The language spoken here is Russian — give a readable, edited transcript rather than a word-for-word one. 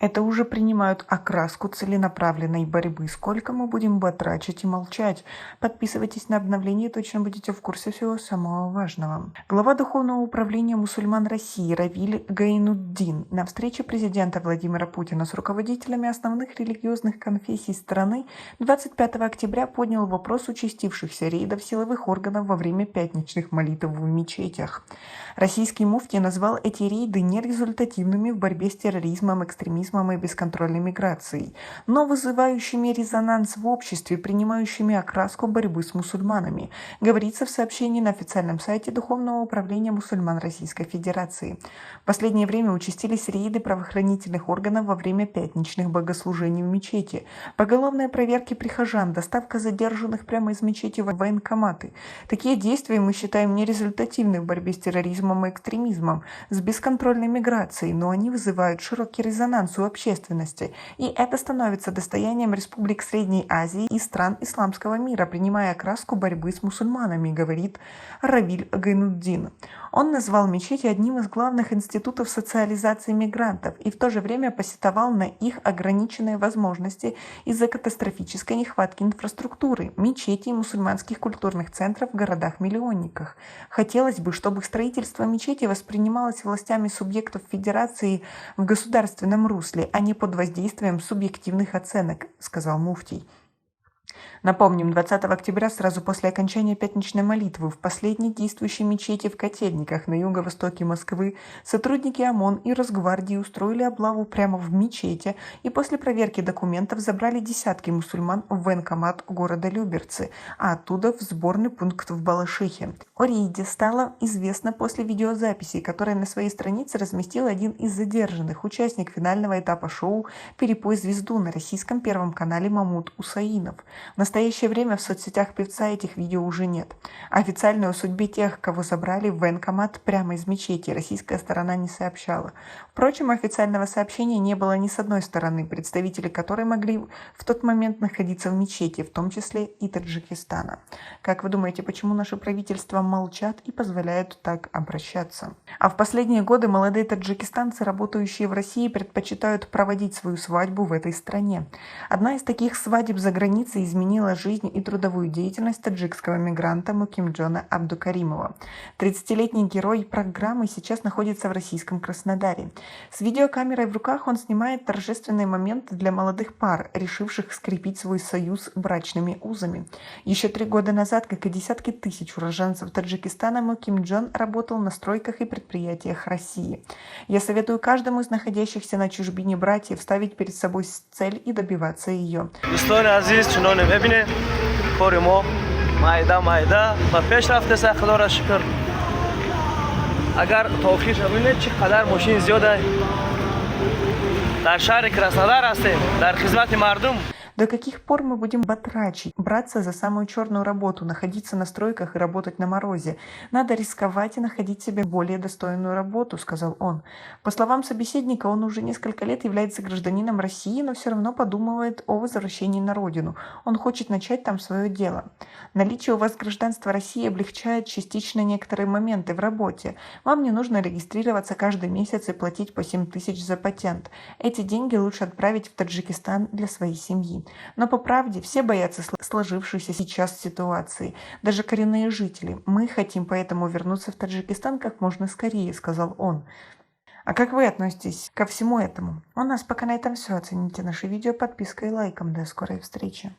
Это уже принимают окраску целенаправленной борьбы. Сколько мы будем батрачить и молчать? Подписывайтесь на обновление, и точно будете в курсе всего самого важного. Глава Духовного управления мусульман России Равиль Гайнуддин на встрече президента Владимира Путина с руководителями основных религиозных конфессий страны 25 октября поднял вопрос участившихся рейдов силовых органов во время пятничных молитв в мечетях. Российский муфти назвал эти рейды нерезультативными в борьбе с терроризмом, экстремизмом и бесконтрольной миграцией, но вызывающими резонанс в обществе, принимающими окраску борьбы с мусульманами, говорится в сообщении на официальном сайте Духовного управления мусульман Российской Федерации. В последнее время участились рейды правоохранительных органов во время пятничных богослужений в мечети, поголовные проверки прихожан, доставка задержанных прямо из мечети в военкоматы. Такие действия мы считаем нерезультативны в борьбе с терроризмом и экстремизмом, с бесконтрольной миграцией, но они вызывают широкий резонанс у общественности, и это становится достоянием республик Средней Азии и стран исламского мира, принимая окраску борьбы с мусульманами, говорит Равиль Гайнуддин. Он назвал мечети одним из главных институтов социализации мигрантов и в то же время посетовал на их ограниченные возможности из-за катастрофической нехватки инфраструктуры, мечетей и мусульманских культурных центров в городах-миллионниках. Хотелось бы, чтобы строительство мечети воспринималось властями субъектов федерации в государственном русле, а не под воздействием субъективных оценок, сказал муфтий. Напомним, 20 октября, сразу после окончания пятничной молитвы, в последней действующей мечети в Котельниках на юго-востоке Москвы сотрудники ОМОН и Росгвардии устроили облаву прямо в мечети и после проверки документов забрали десятки мусульман в военкомат города Люберцы, а оттуда в сборный пункт в Балашихе. О рейде стало известно после видеозаписи, которую на своей странице разместил один из задержанных, участник финального этапа шоу «Перепой звезду» на российском Первом канале Мамут Усаинов. В настоящее время в соцсетях певца этих видео уже нет. Официально о судьбе тех, кого забрали в военкомат прямо из мечети, российская сторона не сообщала. Впрочем, официального сообщения не было ни с одной стороны, представители которой могли в тот момент находиться в мечети, в том числе и Таджикистана. Как вы думаете, почему наши правительства молчат и позволяют так обращаться? А в последние годы молодые таджикистанцы, работающие в России, предпочитают проводить свою свадьбу в этой стране. Одна из таких свадеб за границей изменила жизнь и трудовую деятельность таджикского мигранта Мукимджона Абдукаримова. 30-летний герой программы сейчас находится в российском Краснодаре. С видеокамерой в руках он снимает торжественные моменты для молодых пар, решивших скрепить свой союз брачными узами. Еще 3 года назад, как и десятки тысяч уроженцев Таджикистана, Мукимджон работал на стройках и предприятиях России. Я советую каждому из находящихся на чужбине братьев ставить перед собой цель и добиваться ее. کار ما معده و پیش رفته است خدا را شکر. اگر تاخیر ببینید چقدر ماشین زیاده در شهر کراسنودار هستیم در خدمت مردم. До каких пор мы будем батрачить, браться за самую черную работу, находиться на стройках и работать на морозе? Надо рисковать и находить себе более достойную работу, сказал он. По словам собеседника, он уже несколько лет является гражданином России, но все равно подумывает о возвращении на родину. Он хочет начать там свое дело. Наличие у вас гражданства России облегчает частично некоторые моменты в работе. Вам не нужно регистрироваться каждый месяц и платить по 7 тысяч за патент. Эти деньги лучше отправить в Таджикистан для своей семьи. Но по правде все боятся сложившейся сейчас ситуации, даже коренные жители. Мы хотим поэтому вернуться в Таджикистан как можно скорее, сказал он. А как вы относитесь ко всему этому? У нас пока на этом все. Оцените наше видео подпиской и лайком. До скорой встречи.